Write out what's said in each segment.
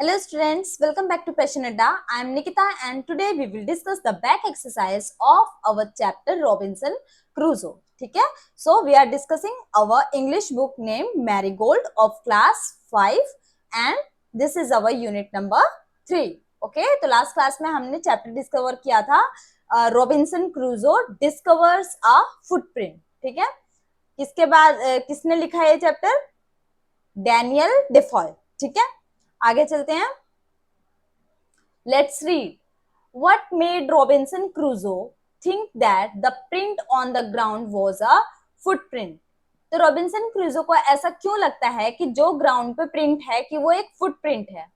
Hello students, welcome back to Passion Adda. I am Nikita and today we will discuss the back exercise of our chapter Robinson Crusoe. ठीक है? So we are discussing our English book named Marigold of class 5 and this is our unit number 3. Okay? तो last class में हमने chapter discover किया था Robinson Crusoe discovers a footprint. ठीक है? किसके बाद किसने लिखा है ये चैप्टर? डैनियल डेफॉय. ठीक है, आगे चलते हैं. Let's read. What made Robinson क्रूजो think that the print on the ground was a footprint. तो रॉबिन्सन क्रूजो को ऐसा क्यों लगता है कि जो ग्राउंड पे प्रिंट है कि वो एक फुटप्रिंट है?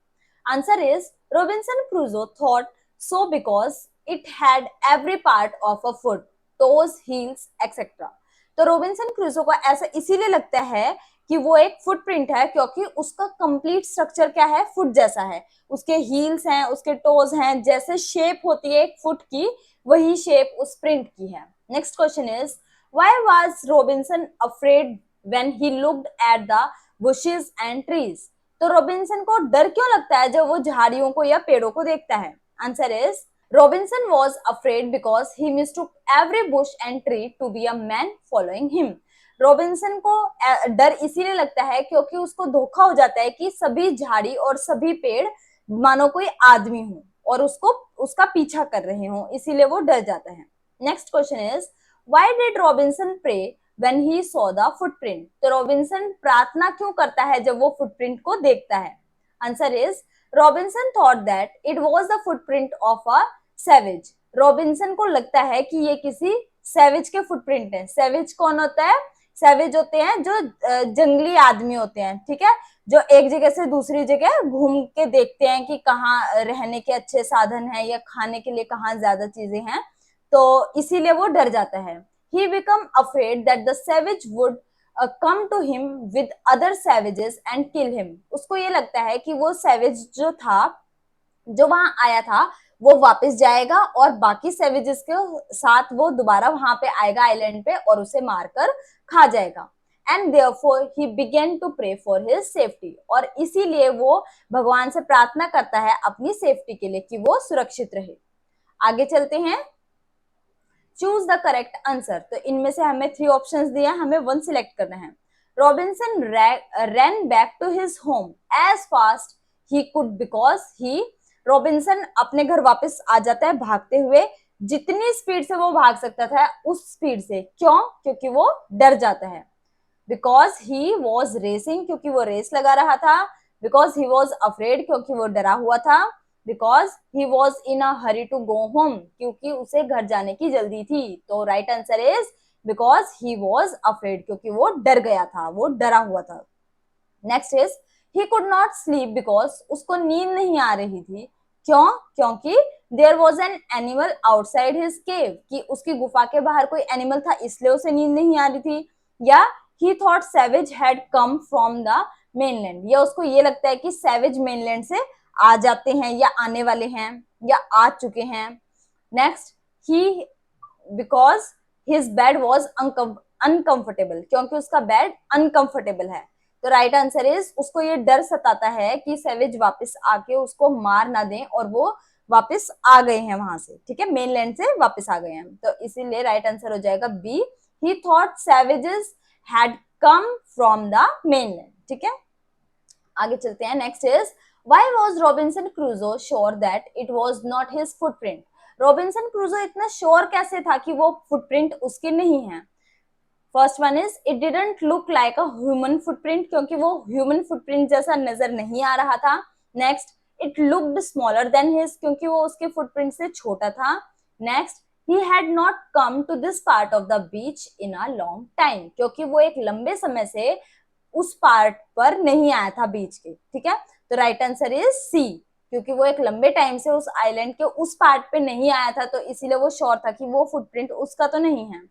आंसर इज रॉबिन्सन क्रूजो thought so because it had every part of a foot, toes, heels etcetera. तो रॉबिन्सन क्रूजो को ऐसा इसीलिए लगता है कि वो एक फुटप्रिंट है क्योंकि उसका कंप्लीट स्ट्रक्चर क्या है? फुट जैसा है. उसके हील्स हैं, उसके टोज हैं, जैसे शेप होती है एक फुट की वही शेप उस प्रिंट की है. Next question is why was Robinson afraid when he looked at the bushes and trees. तो रॉबिन्सन को डर क्यों लगता है जब वो झाड़ियों को या पेड़ों को देखता है? Answer is Robinson was afraid because he mistook every bush and tree to be a man following him. Robinson को डर इसीलिए लगता है क्योंकि उसको धोखा हो जाता है कि सभी झाड़ी और सभी पेड़ मानो कोई आदमी हो और उसको उसका पीछा कर रहे हो, इसीलिए वो डर जाता है. Next question is why did Robinson pray when he saw the footprint. तो रॉबिन्सन प्रार्थना क्यों करता है जब वो फुटप्रिंट को देखता है? Answer is Robinson thought that it was the footprint of a savage. Robinson को लगता है कि ये किसी सैवेज के फुटप्रिंट है. सैवेज कौन होता है? सैवेज होते हैं जो जंगली आदमी होते हैं. ठीक है, जो एक जगह से दूसरी जगह घूम के देखते हैं कि कहाँ रहने के अच्छे साधन हैं या खाने के लिए कहाँ ज्यादा चीजें हैं, तो इसीलिए वो डर जाता है. He become afraid that the savage would come to him with other savages and kill him. उसको ये लगता है कि वो सैवेज जो था, जो वहां आया था, वो वापस जाएगा और बाकी सैवेजेस के साथ वो दोबारा वहां पे आएगा आइलैंड पे और उसे मारकर खा जाएगा. And therefore he began to pray for his safety. और इसीलिए वो भगवान से प्रार्थना करता है अपनी सेफ्टी के लिए कि वो सुरक्षित रहे. आगे चलते हैं. Choose the correct answer. तो इनमें से हमें 3 ऑप्शंस दिए, हमें 1 सिलेक्ट करना है. Robinson ran back to his home as fast he could because he. Robinson अपने घर वापस आ जाता है भागते हुए, जितनी स्पीड से वो भाग सकता था उस स्पीड से. क्यों? क्योंकि वो डर जाता है. बिकॉज ही वॉज रेसिंग, क्योंकि वो रेस लगा रहा था. बिकॉज ही वॉज अफ्रेड, क्योंकि वो डरा हुआ था. Because he was in a hurry to go home, क्योंकि उसे घर जाने की जल्दी थी. तो right answer is because he was afraid, क्योंकि वो डर गया था, वो डरा हुआ था. Next is he could not sleep because उसको नींद नहीं आ रही थी. क्यों? क्योंकि there was an animal outside his cave, कि उसकी गुफा के बाहर कोई एनिमल था इसलिए उसे नींद नहीं आ रही थी. या ही thought savage had come from the mainland, या उसको ये लगता है कि सैवेज मेनलैंड से आ जाते हैं या आने वाले हैं या आ चुके हैं. Next he because his bed was uncomfortable, क्योंकि उसका बेड अनकंफर्टेबल है. तो राइट आंसर इज उसको ये डर सताता है कि सैवेज वापस आके उसको मार ना दें, और वो वापस आ गए हैं वहां से. ठीक है, मेनलैंड से वापस आ गए हैं, तो इसीलिए राइट आंसर हो जाएगा B. He thought savages had come from the mainland. ठीक है, आगे चलते हैं. Next is why was Robinson Crusoe sure that it was not his footprint. Robinson Crusoe इतना श्योर कैसे था कि वो फुटप्रिंट उसके नहीं है? First one is it didn't look like a human footprint, क्योंकि वो ह्यूमन फुटप्रिंट जैसा नजर नहीं आ रहा था. Next it looked smaller than his, क्योंकि वो उसके फुटप्रिंट से छोटा था. Next he had not come to this part of the beach in a long time, क्योंकि वो एक लंबे समय से उस पार्ट पर नहीं आया था बीच के. ठीक है, तो राइट आंसर इज सी, क्योंकि वो एक लंबे टाइम से उस आइलैंड के उस पार्ट पे नहीं आया था, तो इसीलिए वो श्योर था कि वो फुटप्रिंट उसका तो नहीं है.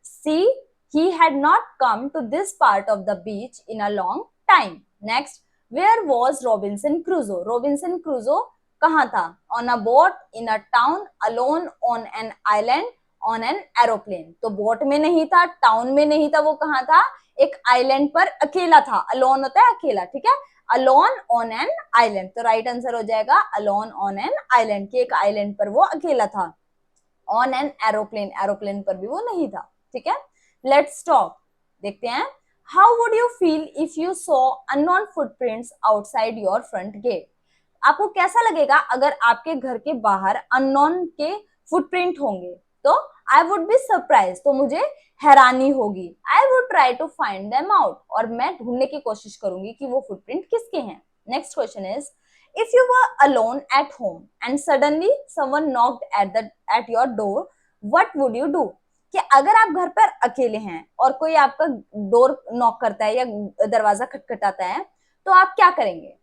सी, he had not come to this part of the beach in a long time. Next, where was Robinson Crusoe? Robinson Crusoe कहाँ था? On a boat, in a town, alone, on an island, on an aeroplane. तो boat में नहीं था, town में नहीं था, वो कहाँ था? एक आइलैंड पर अकेला था. अलोन होता है अकेला. ठीक है, अलोन ऑन एन आइलैंड, तो राइट आंसर हो जाएगा अलोन ऑन एन आइलैंड, कि एक आइलैंड पर वो अकेला था। ऑन एन एरोप्लेन, एरोप्लेन पर भी वो नहीं था, ठीक है। लेट्स टॉक, देखते हैं। How would you feel if you saw unknown footprints outside your front gate? आपको कैसा लगेगा अगर आपके घर के बाहर अननोन के फुटप्रिंट होंगे? तो आई वुड बी सरप्राइज, तो मुझे हैरानी होगी। I would try to find them out, और मैं ढूंढने की कोशिश करूंगी कि वो फुटप्रिंट किसके हैं। Next question is, if you were alone at home and suddenly someone knocked at your door, what would you do? कि अगर आप घर पर अकेले हैं और कोई आपका डोर नॉक करता है या दरवाजा खटखटाता है, तो आप क्या करेंगे?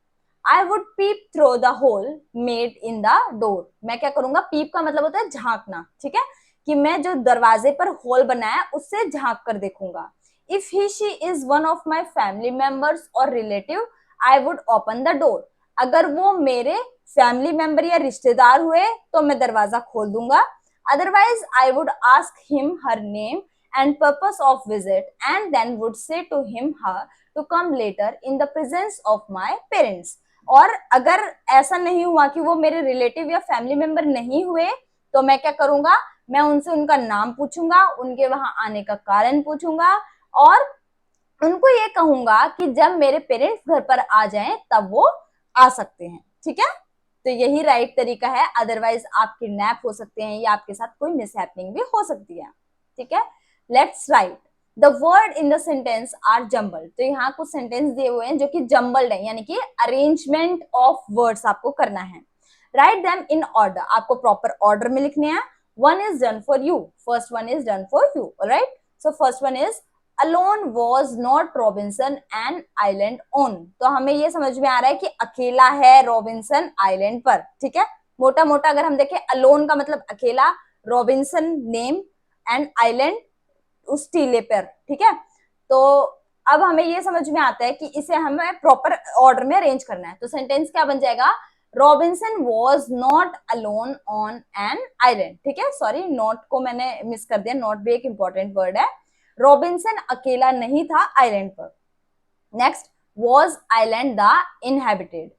I would peep through the hole made in the door. मैं क्या करूंगा? पीप का मतलब होता है झांकना, ठीक है, कि मैं जो दरवाजे पर होल बनाया उससे झांक कर देखूंगा। If he she is one of my family members और relative, I would open the door. अगर वो मेरे फैमिली मेंबर या रिश्तेदार हुए तो मैं दरवाजा खोल दूंगा। Otherwise I would ask him her name and purpose of visit and then would say to him her to come later in the presence of my parents. और अगर ऐसा नहीं हुआ कि वो मेरे रिलेटिव या फैमिली मेंबर नहीं हुए, तो मैं क्या करूंगा? मैं उनसे उनका नाम पूछूंगा, उनके वहां आने का कारण पूछूंगा, और उनको ये कहूंगा कि जब मेरे पेरेंट्स घर पर आ जाएं तब वो आ सकते हैं, ठीक है। तो यही राइट तरीका है, अदरवाइज आप किडनैप हो सकते हैं या आपके साथ कोई मिसहैपनिंग भी हो सकती है, ठीक है। Let's write the word in the sentence are jumbled. तो यहाँ कुछ सेंटेंस दिए हुए हैं जो कि जम्बल्ड है, यानी कि अरेंजमेंट ऑफ वर्ड्स आपको करना है। राइट देम इन ऑर्डर, आपको प्रॉपर ऑर्डर में लिखने हैं। One is done for you, first one is done for you, alright. So first one is Alone was not Robinson an island on। तो हमें ये समझ में आ रहा है कि अकेला है रॉबिन्सन आइलैंड पर, ठीक है। मोटा मोटा अगर हम देखें, अलोन का मतलब अकेला, रॉबिन्सन नेम, एंड आइलैंड उस टीले पर, ठीक है। तो अब हमें ये समझ में आता है कि इसे हमें प्रॉपर ऑर्डर में अरेंज करना है। तो सेंटेंस क्या बन जाएगा? Robinson was not alone on an island, ठीक है। सॉरी, नॉट को मैंने मिस कर दिया, नॉट भी एक इंपॉर्टेंट वर्ड है। रॉबिन्सन अकेला नहीं था आइलैंड पर। Next, was island the inhabited.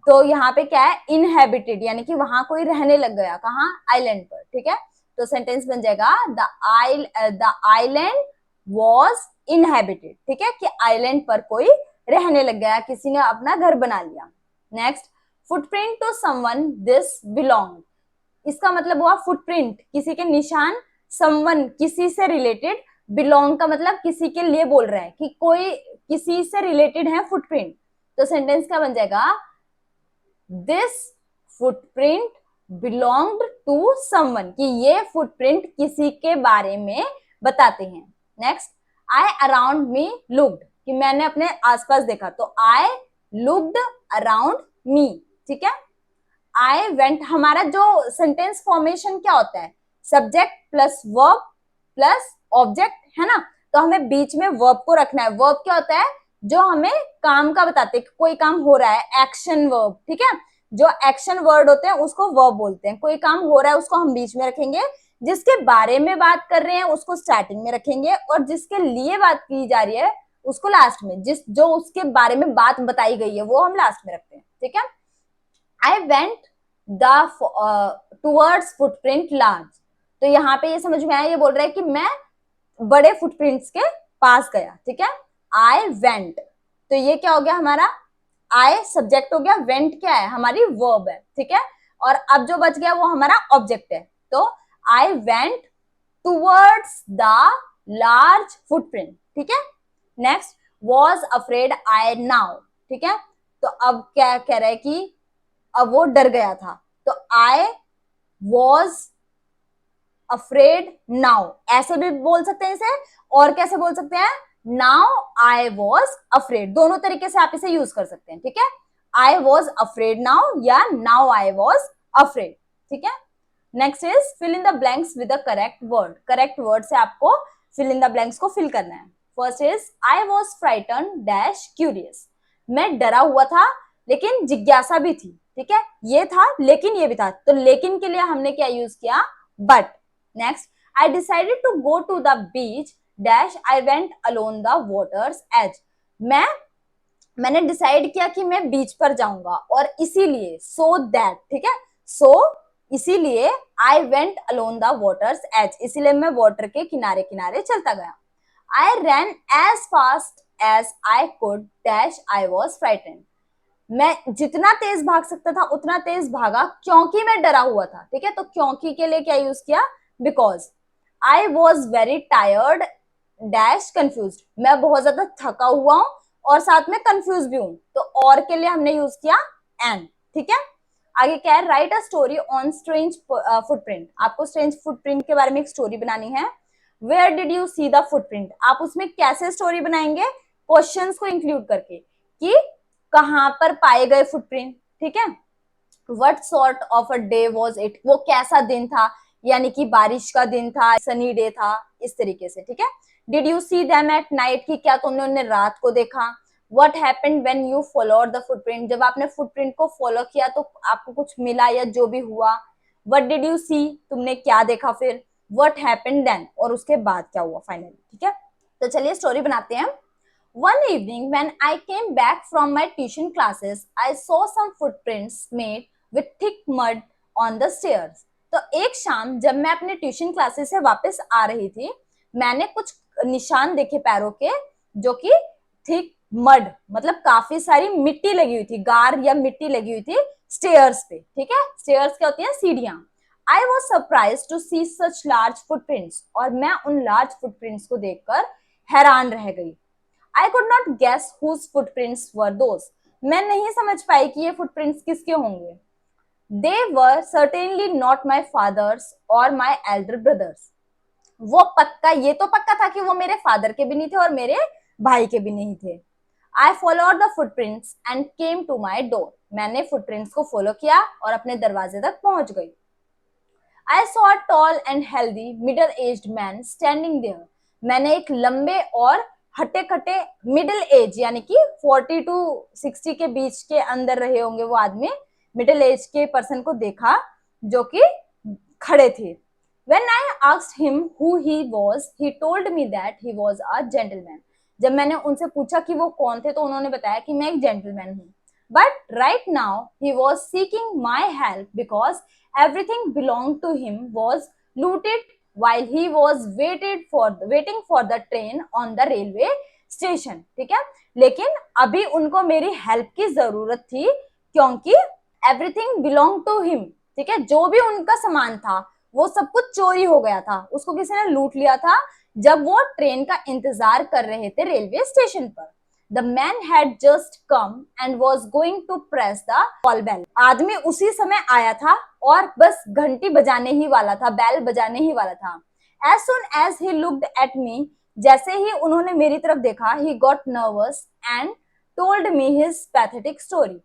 तो यहाँ पे क्या है? इनहेबिटेड, यानी कि वहां कोई रहने लग गया, कहाँ? आइलैंड पर, ठीक है। तो सेंटेंस बन जाएगा द आइलैंड वॉज इनहेबिटेड, ठीक है, कि आइलैंड पर कोई रहने लग गया, किसी ने अपना घर बना लिया। Next, footprint to someone this belong. इसका मतलब हुआ फुटप्रिंट, किसी के निशान, समवन किसी से रिलेटेड, बिलोंग का मतलब किसी के लिए बोल रहा है कि कोई किसी से रिलेटेड है फुटप्रिंट। तो सेंटेंस क्या बन जाएगा? This footprint belonged to someone, कि ये फुटप्रिंट किसी के बारे में बताते हैं। Next, I around me looked, कि मैंने अपने आसपास देखा, तो आई लुक्ड अराउंड मी, ठीक है। आई वेंट, हमारा जो सेंटेंस फॉर्मेशन क्या होता है? Subject plus verb plus object, है ना। तो हमें बीच में वर्ब को रखना है। वर्ब क्या होता है? जो हमें काम का बताते हैं, कोई काम हो रहा है, एक्शन वर्ब, ठीक है। जो एक्शन वर्ड होते हैं उसको वर्ब बोलते हैं। कोई काम हो रहा है उसको हम बीच में रखेंगे, जिसके बारे में बात कर रहे हैं उसको स्टार्टिंग में रखेंगे, और जिसके लिए बात की जा रही है उसको लास्ट में, जो उसके बारे में बात बताई गई है वो हम लास्ट में रखते हैं, ठीक है। I went towards footprint large. तो यहाँ पे ये समझ में आया, ये बोल रहा है कि मैं बड़े फुटप्रिंट्स के पास गया, ठीक है। आई वेंट, तो ये क्या हो गया हमारा? आई सब्जेक्ट हो गया, वेंट क्या है? हमारी वर्ब है, ठीक है। और अब जो बच गया वो हमारा ऑब्जेक्ट है। तो I went towards the large footprint, ठीक है। Next, was afraid I now, ठीक है। तो अब क्या कह रहा है कि अब वो डर गया था, तो आई वॉज अफ्रेड नाउ, ऐसे भी बोल सकते हैं इसे, और कैसे बोल सकते हैं? नाउ आई वॉज अफ्रेड, दोनों तरीके से आप इसे यूज कर सकते हैं, ठीक है। आई वॉज अफ्रेड नाउ या नाउ आई वॉज अफ्रेड, ठीक है। Next is fill in the blanks with the correct word. Correct word से आपको फिल इन द ब्लैंक्स को फिल करना है। First is I was frightened dash curious. मैं डरा हुआ था लेकिन जिज्ञासा भी थी, ठीक है। ये था लेकिन ये भी था, तो लेकिन के लिए हमने क्या यूज किया? But. Next, I decided to go to the beach dash I went alone the waters edge. मैं मैंने डिसाइड किया कि मैं बीच पर जाऊंगा और इसीलिए सो दैट, ठीक है, सो इसीलिए I went alone the waters edge, इसीलिए मैं वाटर के किनारे किनारे चलता गया। I ran as fast as I could dash I was frightened, मैं जितना तेज भाग सकता था उतना तेज भागा क्योंकि मैं डरा हुआ था, ठीक है। तो क्योंकि के लिए क्या यूज किया, because. I was very tired dash confuse, मैं बहुत ज्यादा थका हुआ हूं और साथ में कंफ्यूज भी हूं, तो और के लिए हमने यूज किया एंड, ठीक है। आगे क्या है, write a story on strange footprint, आपको स्ट्रेंज फुटप्रिंट के बारे में एक स्टोरी बनानी है। Where did you see the footprint, आप उसमें कैसे स्टोरी बनाएंगे, क्वेश्चंस को इंक्लूड करके कि कहां पर पाए गए फुटप्रिंट, ठीक है। What sort of a day was it, वो कैसा दिन था, यानी कि बारिश का दिन था, सनी डे था, इस तरीके से, ठीक है। Did you see them at night, की क्या तुमने उन्हें रात को देखा। What happened when you followed the footprint, जब आपने फुटप्रिंट को फॉलो किया तो आपको कुछ मिला या जो भी हुआ। वट डिड यू सी, तुमने क्या देखा फिर। वट हैपेंड देन, और उसके बाद क्या हुआ फाइनली, ठीक है। तो चलिए स्टोरी बनाते हैं। One evening, when I came back from my tuition classes, I saw some footprints made with thick mud on the stairs. तो एक शाम जब मैं अपने ट्यूशन क्लासेस से वापस आ रही थी, मैंने कुछ निशान देखे पैरों के, जो कि थिक मड मतलब काफी सारी मिट्टी लगी हुई थी, गार या मिट्टी लगी हुई थी स्टेयर्स पे, ठीक है। स्टेयर्स क्या होती हैं, सीढ़ियां। I was surprise to see such large footprints, और मैं उन लार्ज फुटप्रिंट्स को देखकर हैरान रह गई। I could not guess whose footprints were those. मैं नहीं समझ पाई कि ये फुटप्रिंट्स किसके होंगे। They were certainly not my father's or my elder brothers. वो पक्का, ये तो पक्का था कि वो मेरे फादर के भी नहीं थे और मेरे भाई के भी नहीं थे। I followed the footprints and came to my door. मैंने फुटप्रिंट्स को फॉलो किया और अपने दरवाजे तक पहुंच गई। I saw a tall and healthy middle-aged man standing there. मैंने एक लंबे और हटे कटे मिडिल एज यानी कि 40 टू 60 के बीच के अंदर रहे होंगे वो आदमी, मिडिल एज के पर्सन को देखा जो कि खड़े थे। When I asked him who he was, he told me that he was a gentleman. जब मैंने उनसे पूछा कि वो कौन थे तो उन्होंने बताया कि मैं एक जेंटलमैन हूँ। But right now he was seeking my help because everything belonged to him was looted while he was waiting for the train on the railway station, ठीक है। लेकिन अभी उनको मेरी हेल्प की जरूरत थी क्योंकि everything belonged to him, ठीक है। जो भी उनका सामान था वो सब कुछ चोरी हो गया था, उसको किसी ने लूट लिया था जब वो ट्रेन का इंतजार कर रहे थे रेलवे स्टेशन पर। The man had just come and was going to press the call bell. आदमी उसी समय आया था और बस घंटी बजाने ही वाला था, बैल बजाने ही वाला था। As soon as he looked at me, जैसे ही उन्होंने मेरी तरफ देखा, he got nervous and told me his pathetic story.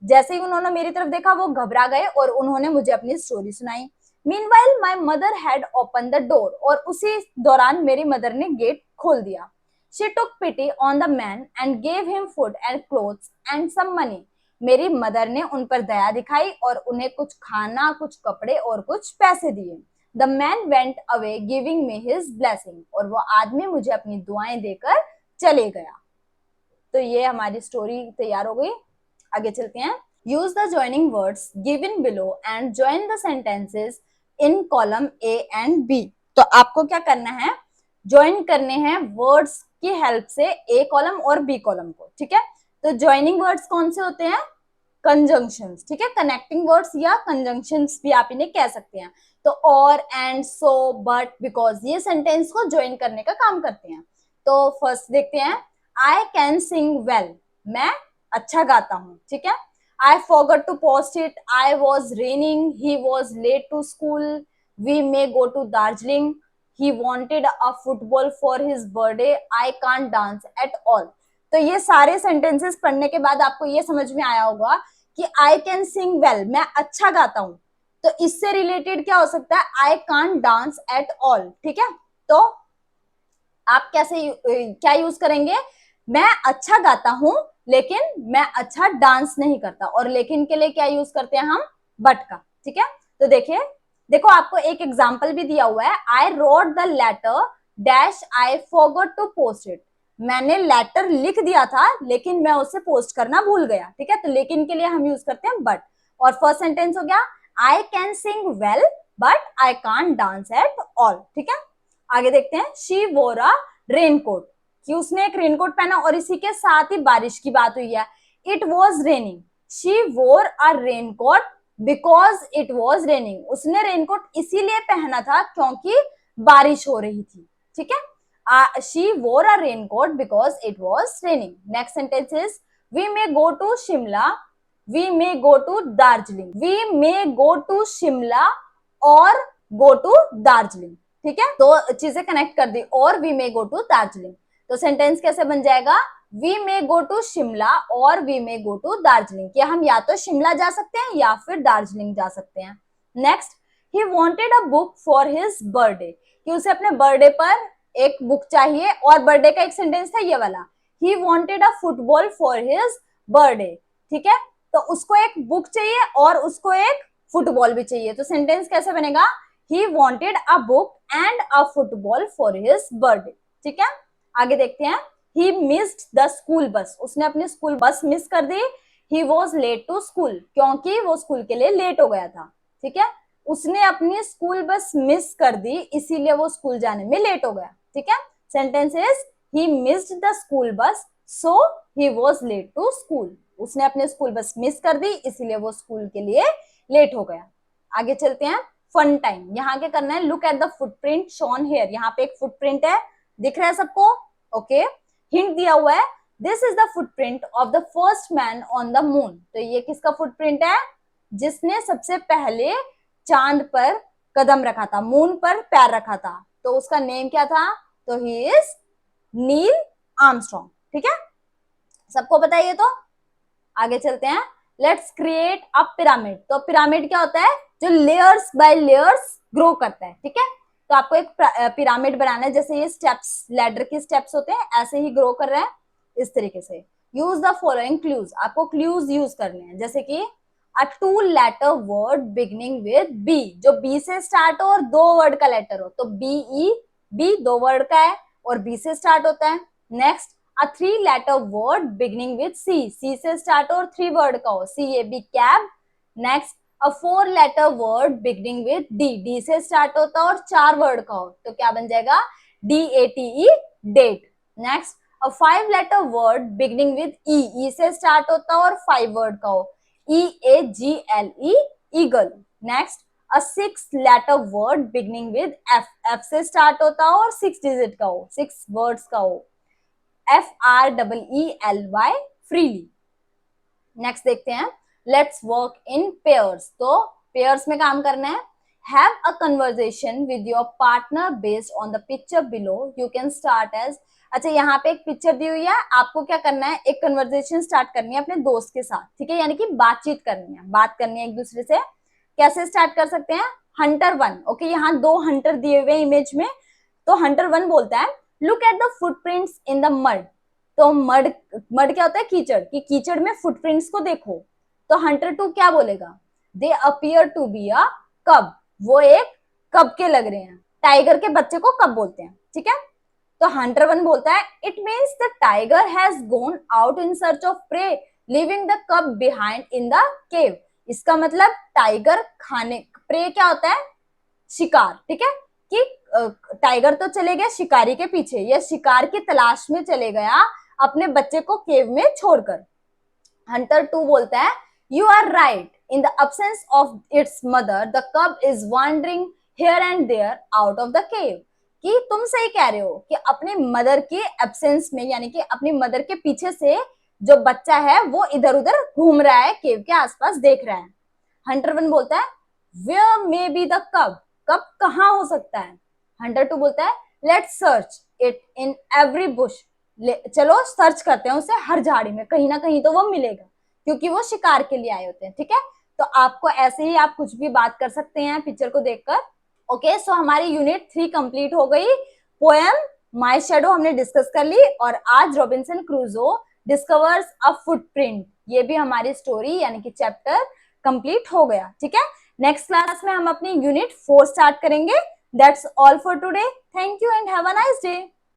जैसे ही उन्होंने मेरी तरफ देखा वो घबरा गए और उन्होंने मुझे अपनी स्टोरी सुनाई। Meanwhile, my mother had opened the door, और उसी दौरान मेरी मदर ने गेट खोल दिया। She took pity on the man and gave him food and clothes and some money. मेरी मदर ने उन पर दया दिखाई और उन्हें कुछ खाना, कुछ कपड़े और कुछ पैसे दिए। The man went away giving me his blessing. और वो आदमी मुझे अपनी दुआएं देकर चले गया। तो ये हमारी स्टोरी तैयार हो गई। आगे चलते हैं। Use the joining words given below and join the sentences in column A and B. तो आपको क्या करना है, ज्वाइन करने हैं वर्ड्स की हेल्प से ए कॉलम और बी कॉलम को, ठीक है। तो ज्वाइनिंग वर्ड्स कौन से होते हैं, कंजंक्शंस, ठीक है। कनेक्टिंग वर्ड्स या कंजंक्शंस भी आप इन्हें कह सकते हैं। तो और, एंड, सो, बट, बिकॉज, ये सेंटेंस को ज्वाइन करने का काम करते हैं। तो फर्स्ट देखते हैं, आई कैन सिंग वेल, मैं अच्छा गाता हूँ, ठीक है। I forgot to post it. I was raining. He was late to school. We may go to Darjeeling. He wanted a football for his birthday. I can't dance at all. तो ये सारे sentences पढ़ने के बाद आपको ये समझ में आया होगा कि I can sing well, मैं अच्छा गाता हूँ। तो इससे रिलेटेड क्या हो सकता है, I can't dance at all, ठीक है। तो आप कैसे क्या यूज करेंगे, मैं अच्छा गाता हूं लेकिन मैं अच्छा डांस नहीं करता, और लेकिन के लिए क्या यूज करते हैं हम, बट का, ठीक है। तो देखिए, देखो आपको एक एग्जांपल भी दिया हुआ है, I wrote the letter dash I forgot to post it. मैंने लेटर लिख दिया था लेकिन मैं उसे पोस्ट करना भूल गया, ठीक है। तो लेकिन के लिए हम यूज करते हैं बट। और फर्स्ट सेंटेंस हो गया I can sing well but I can't dance at all, ठीक है। आगे देखते हैं शी वोर अ रेनकोट, कि उसने एक रेनकोट पहना, और इसी के साथ ही बारिश की बात हुई है। इट वॉज रेनिंग, शी वोर अ raincoat because it was raining, उसने रेनकोट इसीलिए पहना था क्योंकि बारिश हो रही थी, ठीक है। She wore a raincoat because it was raining. Next sentence is we may go to Shimla, we may go to Darjeeling, we may go to Shimla or go to Darjeeling, ठीक है। दो चीजें कनेक्ट कर दी, और we may go to Darjeeling। तो sentence कैसे बन जाएगा, we may go to Shimla और we may go to Darjeeling, कि हम या तो शिमला जा सकते हैं या फिर दार्जिलिंग जा सकते हैं। Next, he wanted a book for his birthday, कि उसे अपने बर्थडे पर एक बुक चाहिए, और बर्थडे का एक सेंटेंस था ये वाला, he wanted a football for his birthday, ठीक है। तो उसको एक बुक चाहिए और उसको एक फुटबॉल भी चाहिए, तो सेंटेंस कैसे बनेगा, he wanted a book and a football for his birthday, ठीक है। आगे देखते हैं, ही मिस्ड द स्कूल बस, उसने अपनी स्कूल बस मिस कर दी। He was late to school, क्योंकि वो स्कूल के लिए लेट हो गया था, ठीक है। उसने अपनी स्कूल बस मिस कर दी इसीलिए वो स्कूल जाने में लेट हो गया, ठीक है। Sentence is he missed the school bus so he was late to school, उसने अपने स्कूल बस मिस कर दी इसीलिए वो स्कूल के लिए लेट हो गया। आगे चलते हैं, फन टाइम। यहाँ क्या करना है, look at the footprint shown here, यहाँ पे एक फुटप्रिंट है, दिख रहा है सबको, ओके। हिंट दिया हुआ है, this is the footprint of the first man on the moon, तो ये किसका फुटप्रिंट है, जिसने सबसे पहले चांद पर कदम रखा था, मून पर पैर रखा था, तो उसका नेम क्या था, तो ही इज नील आर्मस्ट्रॉन्ग, ठीक है। सबको पता है ये तो। आगे चलते हैं, लेट्स क्रिएट अ पिरामिड। तो पिरामिड क्या होता है, जो लेयर्स बाय लेयर्स ग्रो करता है, ठीक है। तो आपको एक पिरामिड बनाना है, जैसे ये स्टेप्स, लैडर के स्टेप्स होते हैं, ऐसे ही ग्रो कर रहा है इस तरीके से। यूज द फॉलोइंग क्लूज, आपको क्लूज यूज करने हैं, जैसे कि a two letter word beginning with B, जो बी से स्टार्ट हो और दो वर्ड का लेटर हो, तो बी ई, बी दो वर्ड का है और बी से स्टार्ट होता है। Next, a three letter word beginning with C, C से स्टार्ट हो और थ्री वर्ड का हो, C A B cab. Next, a four letter word beginning with D, D से स्टार्ट होता है और चार वर्ड का हो, तो क्या बन जाएगा, D A T E, date. Next, a five letter word beginning with E, E से स्टार्ट होता है और फाइव वर्ड का हो, E A G L E, eagle. Next, a six letter word beginning with F, F से start होता हो और सिक्स डिजिट का हो, सिक्स वर्ड्स का हो, F R double E L Y, freely. Next देखते हैं, लेट्स वर्क इन पेयर्स, तो पेयर्स में काम करना है। Have a conversation with your partner based on the picture below, you can start as, अच्छा यहाँ पे एक पिक्चर दी हुई है, आपको क्या करना है, एक कन्वर्सेशन स्टार्ट करनी है अपने दोस्त के साथ, ठीक है, यानी कि बातचीत करनी है, बात करनी है एक दूसरे से। कैसे स्टार्ट कर सकते हैं, हंटर वन, ओके, यहाँ दो हंटर दिए हुए इमेज में, तो हंटर वन बोलता है look at the footprints in the mud, तो मड, मड क्या होता है, कीचड़, कि कीचड़ में फुटप्रिंट्स को देखो। तो हंटर टू क्या बोलेगा, they appear to be a cub, वो एक कब के लग रहे हैं, टाइगर के बच्चे को कब बोलते हैं, ठीक है। तो हंटर वन बोलता है it means the tiger has gone out in search of prey leaving the cub behind in the cave, इसका मतलब टाइगर खाने, प्रे क्या होता है, शिकार, ठीक है, कि टाइगर तो चले गया शिकारी के पीछे, या शिकार की तलाश में चले गया अपने बच्चे को केव में छोड़कर। हंटर टू बोलता है you are right, in the absence of its mother the cub is wandering here and there out of the cave, कि तुम सही कह रहे हो कि अपने मदर के एब्सेंस में, यानी कि अपनी मदर के पीछे से जो बच्चा है वो इधर उधर घूम रहा है, केव के आसपास देख रहा है। हंटर वन बोलता है वेयर मे बी द कब, कब कहाँ हो सकता है। हंटर टू बोलता है let's search it in every Bush, चलो सर्च करते हैं उसे हर झाड़ी में, कहीं ना कहीं तो वो मिलेगा, क्योंकि वो शिकार के लिए आए होते हैं, ठीक है। तो आपको ऐसे ही आप कुछ भी बात कर सकते हैं पिक्चर को देखकर। ओके, सो हमारी यूनिट 3 कंप्लीट हो गई। पोएम माय शैडो हमने डिस्कस कर ली, और आज रॉबिन्सन क्रूजो डिस्कवर्स अ फुटप्रिंट, ये भी हमारी स्टोरी यानी कि चैप्टर कंप्लीट हो गया, ठीक है। नेक्स्ट क्लास में हम अपनी यूनिट 4 स्टार्ट करेंगे। That's all for today, thank you and have a nice day.